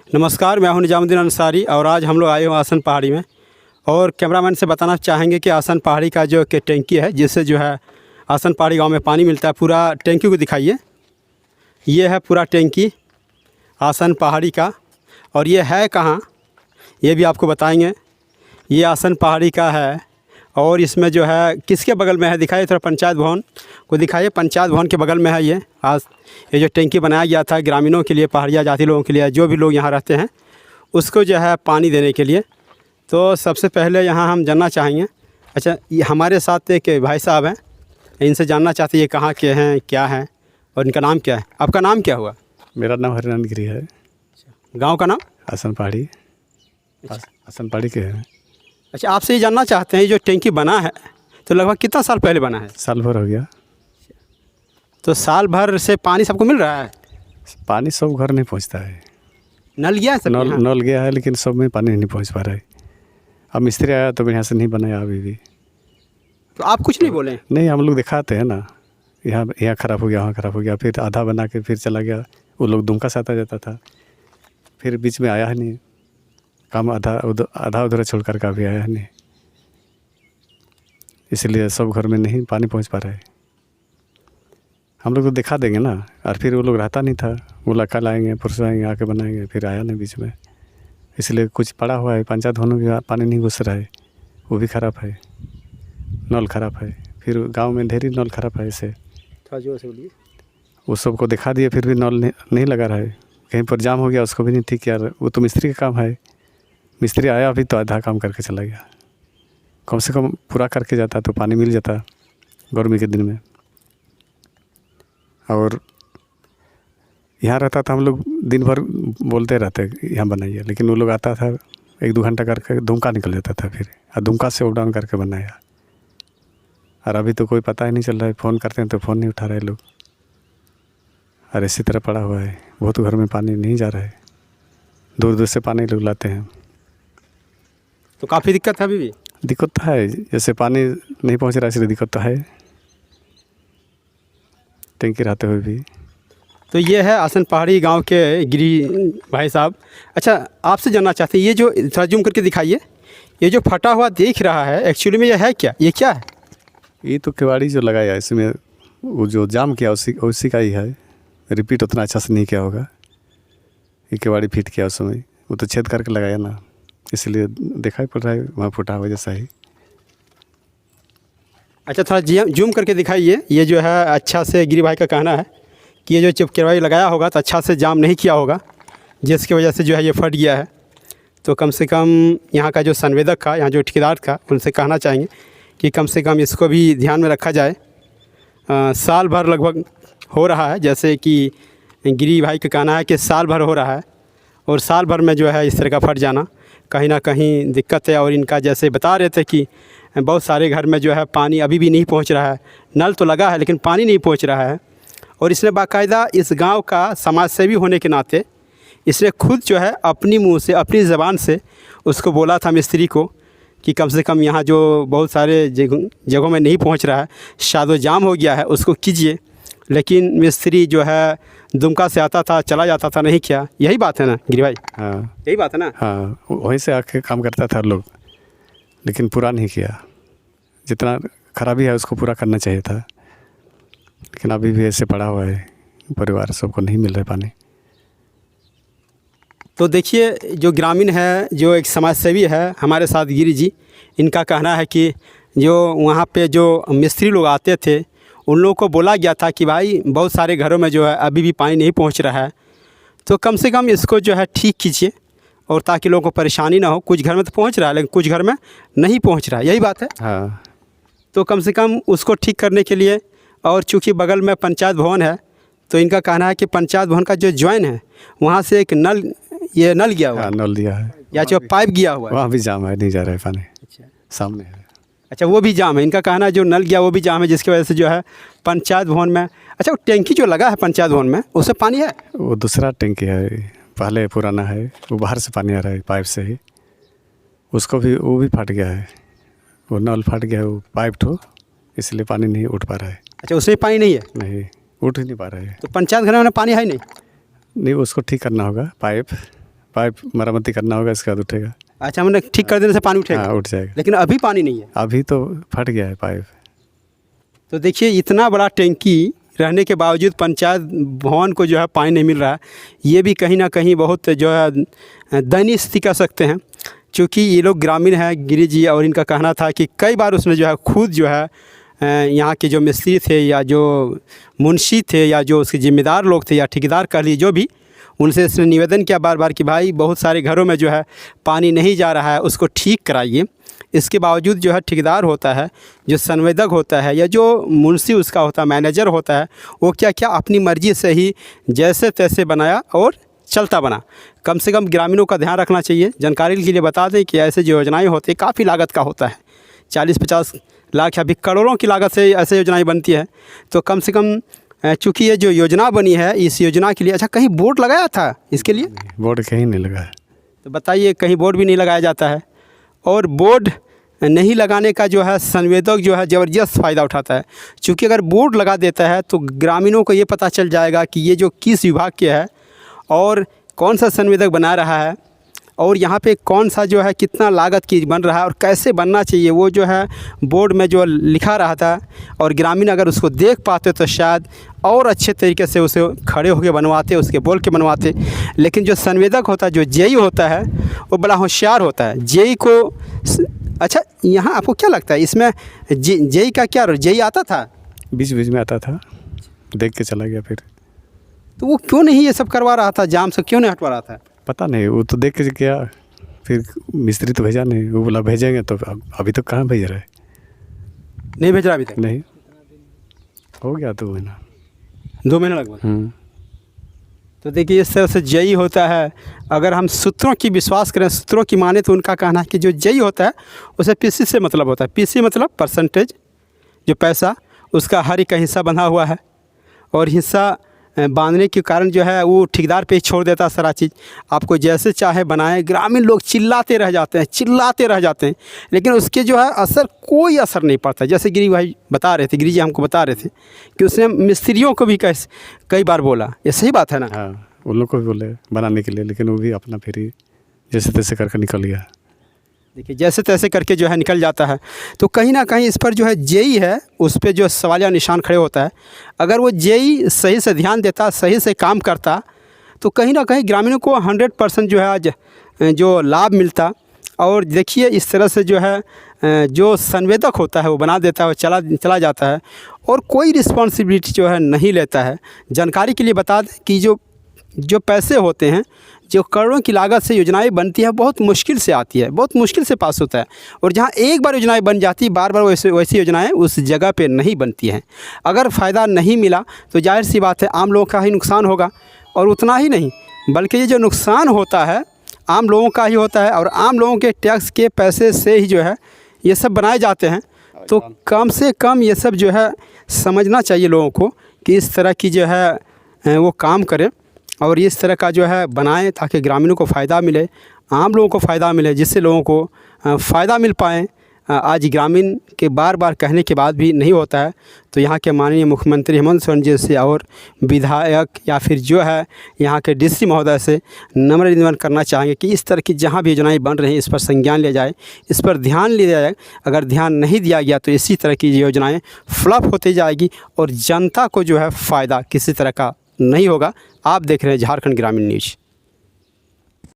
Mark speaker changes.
Speaker 1: नमस्कार, मैं हूं निजामुद्दीन अंसारी और आज हम लोग आए हुए आसन पहाड़ी में। और कैमरामैन से बताना चाहेंगे कि आसन पहाड़ी का जो कि टैंकी है, जिससे जो है आसन पहाड़ी गांव में पानी मिलता है। पूरा टैंकी को दिखाइए। ये है पूरा टैंकी आसन पहाड़ी का। और ये है कहाँ, ये भी आपको बताएंगे। ये आसन पहाड़ी का है और इसमें जो है किसके बगल में है, दिखाइए थोड़ा। पंचायत भवन को दिखाइए। पंचायत भवन के बगल में है ये। आज ये जो टैंकी बनाया गया था ग्रामीणों के लिए, पहाड़िया जाति लोगों के लिए, जो भी लोग यहाँ रहते हैं उसको जो है पानी देने के लिए। तो सबसे पहले यहाँ हम जानना चाहेंगे। अच्छा, ये हमारे साथ एक भाई साहब हैं, इनसे जानना चाहते हैं ये कहाँ के हैं, क्या हैं और इनका नाम क्या है। आपका नाम क्या हुआ?
Speaker 2: मेरा नाम हरिनारायण गिरी है।
Speaker 1: गाँव का नाम?
Speaker 2: आसन पहाड़ी। आसन पहाड़ी के हैं।
Speaker 1: अच्छा, आपसे ये जानना चाहते हैं, जो टैंकी बना है तो लगभग कितना साल पहले बना है?
Speaker 2: साल भर हो गया।
Speaker 1: तो साल भर से पानी सबको मिल रहा है?
Speaker 2: पानी सब घर नहीं पहुंचता है।
Speaker 1: नल गया है सब?
Speaker 2: नल गया है लेकिन सब में पानी नहीं पहुंच पा रहा है। अब मिस्त्री आया तो बढ़िया से नहीं बनाया अभी भी।
Speaker 1: तो आप कुछ नहीं बोले?
Speaker 2: नहीं, हम लोग दिखाते हैं ना, यहाँ ख़राब हो गया, वहाँ ख़राब हो गया, फिर आधा बना के फिर चला गया। वो लोग दुमका से आता जाता था, फिर बीच में आया है नहीं। काम आधा उधर छोड़ कर का भी आया है नहीं, इसलिए सब घर में नहीं पानी पहुंच पा रहा है। हम लोग तो दिखा देंगे ना। और फिर वो लोग रहता नहीं था, बोला कल आएंगे परसों आएंगे आके बनाएंगे, फिर आया नहीं बीच में। इसलिए कुछ पड़ा हुआ है। पंचायत भवन में भी पानी नहीं घुस रहा है, वो भी ख़राब है। नल ख़राब है, फिर गांव में ढेरी नल ख़राब है। ऐसे
Speaker 1: थोड़ा जोर से बोलिए।
Speaker 2: वो सबको दिखा दिए, फिर भी नल नहीं लगा रहा है। कहीं पर जाम हो गया, उसको भी नहीं ठीक किया। वो तो मिस्त्री का काम है। मिस्त्री आया अभी तो आधा काम करके चला गया। कम से कम पूरा करके जाता तो पानी मिल जाता गर्मी के दिन में। और यहाँ रहता था, हम लोग दिन भर बोलते रहते यहाँ बनाइए, लेकिन वो लोग आता था 1-2 घंटा करके दुमका निकल जाता था, फिर और दुमका से अप डाउन करके बनाया। और अभी तो कोई पता ही नहीं चल रहा है। फ़ोन करते हैं तो फ़ोन नहीं उठा रहे लोग। और इसी तरह पड़ा हुआ है। बहुत घर में पानी नहीं जा रहा है, दूर दूर से पानी लोग लाते हैं।
Speaker 1: तो काफ़ी दिक्कत है अभी भी?
Speaker 2: दिक्कत तो है, जैसे पानी नहीं पहुंच रहा इसलिए दिक्कत तो है, टैंकी रहते हुए भी।
Speaker 1: तो ये है आसन पहाड़ी गांव के गिरी भाई साहब। अच्छा, आपसे जानना चाहते हैं, ये जो थोड़ा जूम करके दिखाइए, ये जो फटा हुआ दिख रहा है एक्चुअली में ये है क्या, ये क्या है?
Speaker 2: ये तो केवाड़ी जो लगाया है इसमें, वो जो जाम किया उसी का ही है। रिपीट उतना अच्छा से नहीं किया होगा। ये केवाड़ी फिट किया उसमें, वो तो छेद करके लगाया ना, इसलिए दिखाई पड़ रहा है वहाँ फुटा हुआ जैसा ही।
Speaker 1: अच्छा, थोड़ा जूम करके दिखाइए। ये जो है अच्छा से गिरी भाई का कहना है कि ये जो केवाड़ी लगाया होगा तो अच्छा से जाम नहीं किया होगा, जिसकी वजह से जो है ये फट गया है। तो कम से कम यहाँ का जो संवेदक था, यहाँ जो ठेकेदार था, उनसे कहना चाहेंगे कि कम से कम इसको भी ध्यान में रखा जाए। साल भर लगभग हो रहा है, जैसे कि गिरी भाई का कहना है कि साल भर हो रहा है, और साल भर में जो है इस तरह का फट जाना कहीं ना कहीं दिक्कत है। और इनका जैसे बता रहे थे कि बहुत सारे घर में जो है पानी अभी भी नहीं पहुंच रहा है। नल तो लगा है लेकिन पानी नहीं पहुंच रहा है। और इसने बाकायदा इस गांव का समाज सेवी होने के नाते इसने खुद जो है अपनी मुंह से, अपनी ज़बान से उसको बोला था मिस्त्री को कि कम से कम यहाँ जो बहुत सारे जगहों में नहीं पहुँच रहा है, शायद वो जाम हो गया है, उसको कीजिए। लेकिन मिस्त्री जो है दुमका से आता था चला जाता था, नहीं किया। यही बात है ना गिरी भाई?
Speaker 2: हाँ,
Speaker 1: यही बात है ना?
Speaker 2: हाँ, वहीं से आके काम करता था लोग, लेकिन पूरा नहीं किया। जितना खराबी है उसको पूरा करना चाहिए था, लेकिन अभी भी ऐसे पड़ा हुआ है। परिवार सबको नहीं मिल रहा पानी।
Speaker 1: तो देखिए, जो ग्रामीण है, जो एक समाज सेवी है हमारे साथ गिरी जी, इनका कहना है कि जो वहाँ पे जो मिस्त्री लोग आते थे उन लोगों को बोला गया था कि भाई बहुत सारे घरों में जो है अभी भी पानी नहीं पहुँच रहा है, तो कम से कम इसको जो है ठीक कीजिए, और ताकि लोगों को परेशानी ना हो। कुछ घर में तो पहुँच रहा है लेकिन कुछ घर में नहीं पहुँच रहा है, यही बात है।
Speaker 2: हाँ,
Speaker 1: तो कम से कम उसको ठीक करने के लिए, और चूँकि बगल में पंचायत भवन है, तो इनका कहना है कि पंचायत भवन का जो ज्वाइन है वहाँ से एक नल गया हुआ है।
Speaker 2: हाँ, नल दिया है,
Speaker 1: या जो पाइप गया हुआ है,
Speaker 2: वहाँ भी जाम है, नहीं जा रहा है पानी।
Speaker 1: अच्छा,
Speaker 2: सामने है।
Speaker 1: अच्छा, वो भी जाम है। इनका कहना है जो नल गया वो भी जाम है, जिसकी वजह से जो है पंचायत भवन में। अच्छा, वो टैंकी जो लगा है पंचायत भवन में, उससे पानी है?
Speaker 2: वो दूसरा टैंकी है, पहले पुराना है, वो बाहर से पानी आ रहा है पाइप से ही। उसको भी वो भी फट गया है, वो नल फट गया है, वो पाइप तो, इसलिए पानी नहीं उठ पा रहा है।
Speaker 1: अच्छा, उसमें पानी नहीं है?
Speaker 2: नहीं, उठ ही नहीं पा रहा है।
Speaker 1: तो पंचायत घर में पानी है नहीं?
Speaker 2: नहीं, उसको ठीक करना होगा पाइप, पाइप मरम्मती करना होगा, इसके बाद उठेगा।
Speaker 1: अच्छा, मैंने ठीक कर देने से पानी उठेगा?
Speaker 2: हाँ, उठ जाएगा।
Speaker 1: लेकिन अभी पानी नहीं है?
Speaker 2: अभी तो फट गया है पाइप।
Speaker 1: तो देखिए, इतना बड़ा टैंकी रहने के बावजूद पंचायत भवन को जो है पानी नहीं मिल रहा है। ये भी कहीं ना कहीं बहुत जो है दयनीय स्थिति कह सकते हैं, क्योंकि ये लोग ग्रामीण हैं गिरी जी, और इनका कहना था कि कई बार उसने जो है खुद जो है यहाँ के जो मिस्त्री थे या जो मुंशी थे या जो उसके ज़िम्मेदार लोग थे या ठेकेदार कह लीजिए, जो भी, उनसे इसने निवेदन किया बार बार कि भाई बहुत सारे घरों में जो है पानी नहीं जा रहा है, उसको ठीक कराइए। इसके बावजूद जो है ठेकेदार होता है, जो संवेदक होता है या जो मुंशी उसका होता है, मैनेजर होता है, वो क्या क्या अपनी मर्ज़ी से ही जैसे तैसे बनाया और चलता बना। कम से कम ग्रामीणों का ध्यान रखना चाहिए। जानकारी के लिए बता दें कि ऐसे जो योजनाएं होती है काफ़ी लागत का होता है, 40-50 लाख या भी करोड़ों की लागत से ऐसे योजनाएं बनती है। तो कम से कम चूँकि ये जो योजना बनी है, इस योजना के लिए अच्छा कहीं बोर्ड लगाया था इसके लिए?
Speaker 2: बोर्ड कहीं नहीं लगा है।
Speaker 1: तो बताइए, कहीं बोर्ड भी नहीं लगाया जाता है। और बोर्ड नहीं लगाने का जो है संवेदक जो है ज़बरदस्त फ़ायदा उठाता है, क्योंकि अगर बोर्ड लगा देता है तो ग्रामीणों को ये पता चल जाएगा कि ये जो किस विभाग के है और कौन सा संवेदक बना रहा है, और यहाँ पे कौन सा जो है कितना लागत की बन रहा है और कैसे बनना चाहिए, वो जो है बोर्ड में जो लिखा रहा था। और ग्रामीण अगर उसको देख पाते तो शायद और अच्छे तरीके से उसे खड़े होकर बनवाते, उसके बोल के बनवाते। लेकिन जो संवेदक होता है, जो जेई होता है, वो बड़ा होशियार होता है। जेई को अच्छा, यहाँ आपको क्या लगता है इसमें जेई का क्या? जेई आता था
Speaker 2: बीच बीच में, आता था, देख के चला गया। फिर
Speaker 1: तो वो क्यों नहीं ये सब करवा रहा था, जाम से क्यों नहीं हटवा रहा था?
Speaker 2: पता नहीं, वो तो देख के गया, फिर मिस्त्री तो भेजा नहीं। वो बोला भेजेंगे, तो अभी तो कहाँ भेज रहा है?
Speaker 1: नहीं भेज रहा अभी तक?
Speaker 2: नहीं, हो गया 2 महीना,
Speaker 1: 2 महीना लगभग। तो देखिए, इस तरह से जेई होता है। अगर हम सूत्रों की विश्वास करें, सूत्रों की माने, तो उनका कहना है कि जो जेई होता है उसे पीसी से मतलब होता है। पीसी मतलब परसेंटेज, जो पैसा उसका हर एक का हिस्सा बंधा हुआ है, और हिस्सा बांधने के कारण जो है वो ठेकेदार पे ही छोड़ देता है सारा चीज़। आपको जैसे चाहे बनाए। ग्रामीण लोग चिल्लाते रह जाते हैं, लेकिन उसके जो है कोई असर नहीं पड़ता। जैसे गिरी भाई बता रहे थे, गिरी जी हमको बता रहे थे कि उसने मिस्त्रियों को भी कई बार बोला। ये सही बात है ना?
Speaker 2: हाँ, उन लोग को भी बोले बनाने के लिए, लेकिन वो भी अपना फिर ही जैसे तैसे करके निकल गया।
Speaker 1: देखिए, जैसे तैसे करके जो है निकल जाता है। तो कहीं ना कहीं इस पर जो है जेई है, उस पर जो सवालिया निशान खड़े होता है। अगर वो जेई सही से ध्यान देता, सही से काम करता, तो कहीं ना कहीं ग्रामीणों को 100% जो है आज जो लाभ मिलता। और देखिए, इस तरह से जो है जो संवेदक होता है वो बना देता है और चला जाता है, और कोई रिस्पॉन्सिबिलिटी जो है नहीं लेता है। जानकारी के लिए बता दें कि जो पैसे होते हैं, जो करोड़ों की लागत से योजनाएं बनती है, बहुत मुश्किल से आती है, बहुत मुश्किल से पास होता है। और जहां एक बार योजनाएं बन जाती है, बार बार वैसी योजनाएं उस जगह पे नहीं बनती हैं। अगर फ़ायदा नहीं मिला तो जाहिर सी बात है आम लोगों का ही नुकसान होगा। और उतना ही नहीं, बल्कि ये जो नुकसान होता है आम लोगों का ही होता है, और आम लोगों के टैक्स के पैसे से ही जो है ये सब बनाए जाते हैं। तो कम से कम ये सब जो है समझना चाहिए लोगों को कि इस तरह की जो है वो काम करें, और इस तरह का जो है बनाएं, ताकि ग्रामीणों को फ़ायदा मिले, आम लोगों को फ़ायदा मिले, जिससे लोगों को फ़ायदा मिल पाए। आज ग्रामीण के बार बार कहने के बाद भी नहीं होता है। तो यहाँ के माननीय मुख्यमंत्री हेमंत सोरेन जी से और विधायक या फिर जो है यहाँ के डीसी महोदय से नम्र निवेदन करना चाहेंगे कि इस तरह की जहाँ भी योजनाएं बन रही हैं, इस पर संज्ञान लिया जाए, इस पर ध्यान लिया जाए। अगर ध्यान नहीं दिया गया तो इसी तरह की योजनाएँ फ्लॉप होती जाएगी और जनता को जो है फ़ायदा किसी तरह का नहीं होगा। आप देख रहे हैं झारखंड ग्रामीण न्यूज़।